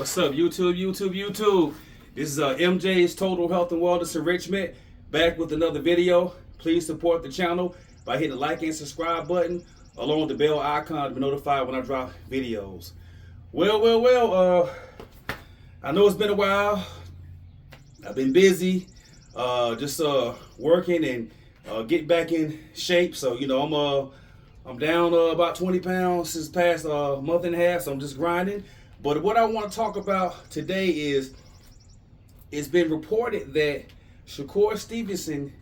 What's up, YouTube? This is MJ's Total Health and Wellness Enrichment, back with another video. Please support the channel by hitting the like and subscribe button, along with the bell icon to be notified when I drop videos. Well, I know it's been a while. I've been busy, just working and getting back in shape. So, I'm down about 20 pounds since the past month and a half, so I'm just grinding. But what I want to talk about today is, it's been reported that Shakur Stevenson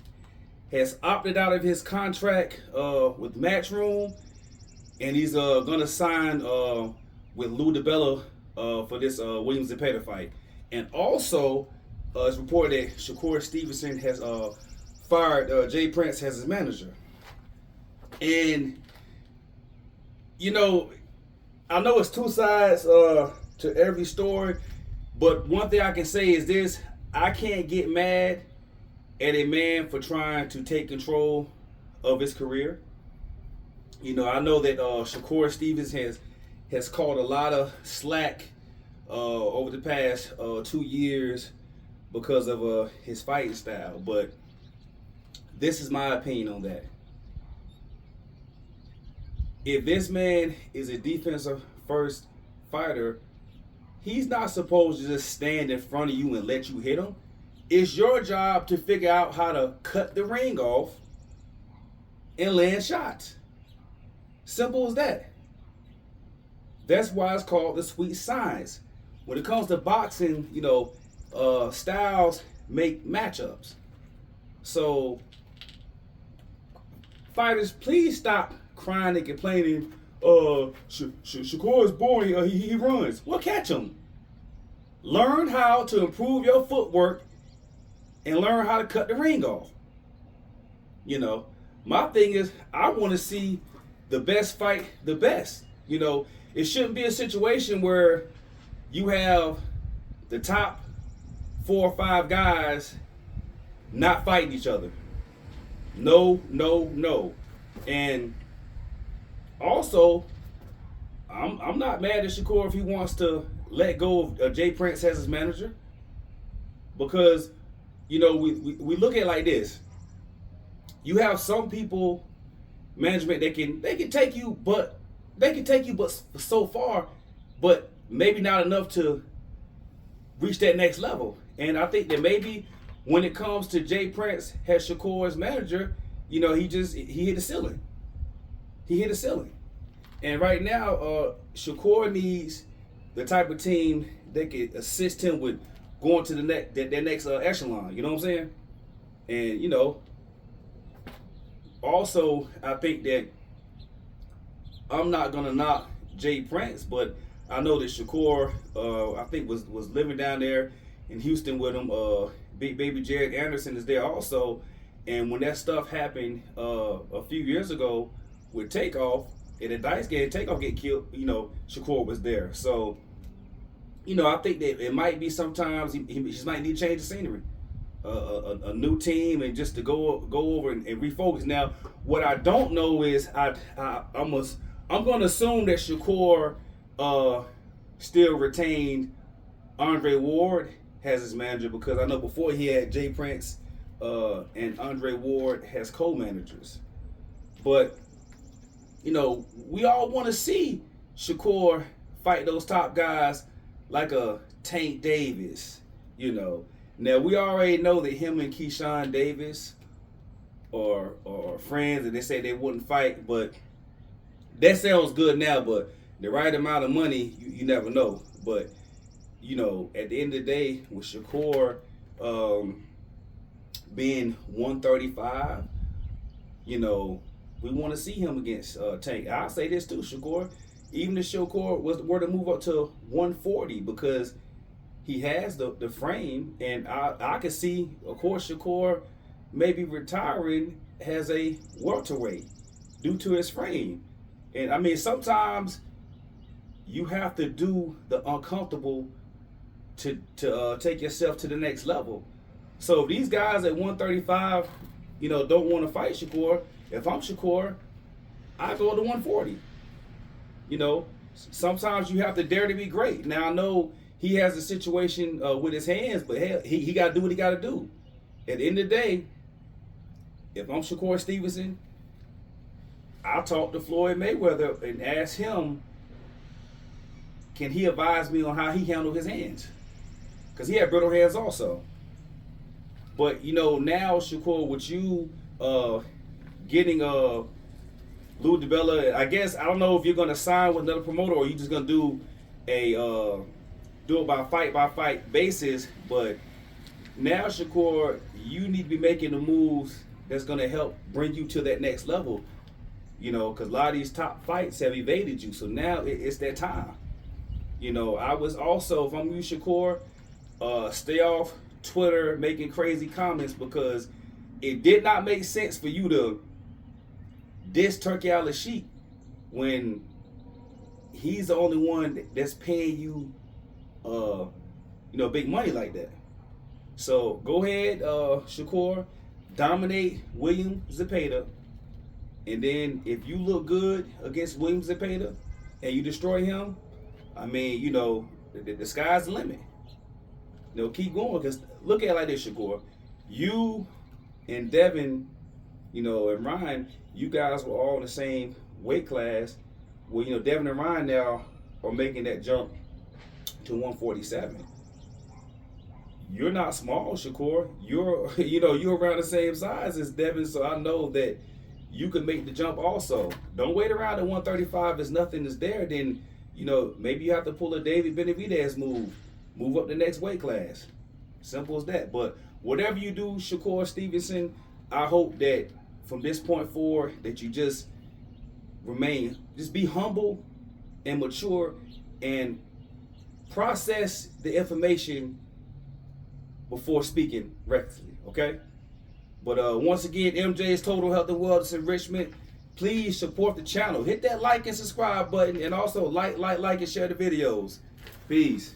has opted out of his contract with Matchroom, and he's going to sign with Lou DiBella for this Williams and Petty fight. And also, it's reported that Shakur Stevenson has fired Jay Prince as his manager. And, I know it's two sides to every story, but one thing I can say is this: I can't get mad at a man for trying to take control of his career. I know that Shakur Stevens has caught a lot of slack over the past 2 years because of his fighting style, but this is my opinion on that. If this man is a defensive first fighter, he's not supposed to just stand in front of you and let you hit him. It's your job to figure out how to cut the ring off and land shots. Simple as that. That's why it's called the sweet science. When it comes to boxing, styles make matchups. So, fighters, please stop crying and complaining. Shakur is boring. He runs. Well, catch him. Learn how to improve your footwork and learn how to cut the ring off. My thing is, I want to see the best fight the best. It shouldn't be a situation where you have the top 4 or 5 guys not fighting each other. No. And also, I'm not mad at Shakur if he wants to let go of Jay Prince as his manager, because we look at it like this: you have some people, management, they can take you, but so far, but maybe not enough to reach that next level. And I think that maybe when it comes to Jay Prince as Shakur's manager, he hit the ceiling. He hit a ceiling. And right now, Shakur needs the type of team that can assist him with going to the next echelon. You know what I'm saying? And, also, I think that I'm not going to knock Jay Prince, but I know that Shakur, I think, was living down there in Houston with him. Big baby Jared Anderson is there also. And when that stuff happened a few years ago with Takeoff, in the dice game, Takeoff get killed, Shakur was there. So, I think that it might be sometimes he just might need to change the scenery. A new team, and just to go over and refocus. Now, what I don't know is I'm going to assume that Shakur still retained Andre Ward as his manager, because I know before he had Jay Prince and Andre Ward as co-managers. But we all want to see Shakur fight those top guys like a Tank Davis. Now we already know that him and Keyshawn Davis are friends, and they say they wouldn't fight, but that sounds good now. But the right amount of money, you never know. But at the end of the day, with Shakur being 135, we want to see him against Tank. I'll say this too, Shakur. Even if Shakur were to move up to 140, because he has the frame, and I could see, of course, Shakur maybe retiring as a welterweight due to his frame. And I mean, sometimes you have to do the uncomfortable to take yourself to the next level. So if these guys at 135, don't want to fight Shakur, if I'm Shakur, I go to 140. Sometimes you have to dare to be great. Now I know he has a situation with his hands, but hell, he got to do what he got to do. At the end of the day, if I'm Shakur Stevenson, I'll talk to Floyd Mayweather and ask him, can he advise me on how he handled his hands? Because he had brittle hands also. But, you know, now, Shakur, with you getting Lou DiBella, I guess, I don't know if you're going to sign with another promoter or you just going to do it by fight basis. But now, Shakur, you need to be making the moves that's going to help bring you to that next level. You know, because a lot of these top fights have evaded you. So now it's that time. You know, I was also, if I'm you, Shakur, stay off Twitter making crazy comments, because it did not make sense for you to diss Turkey Al-Sheikh when he's the only one that's paying you, big money like that. So go ahead, Shakur, dominate William Zepeda, and then if you look good against William Zepeda and you destroy him, I mean, you know, the sky's the limit. You know, keep going, because look at it like this, Shakur. You and Devin, you know, and Ryan, you guys were all in the same weight class. Well, you know, Devin and Ryan now are making that jump to 147. You're not small, Shakur. You're around the same size as Devin, so I know that you can make the jump also. Don't wait around at 135 if nothing is there. Then, you know, maybe you have to pull a David Benavidez move up the next weight class. Simple as that. But whatever you do, Shakur Stevenson, I hope that from this point forward that you just be humble and mature and process the information before speaking recklessly, okay? But once again, MJ's Total Health and Wellness Enrichment. Please support the channel. Hit that like and subscribe button, and also like and share the videos. Peace.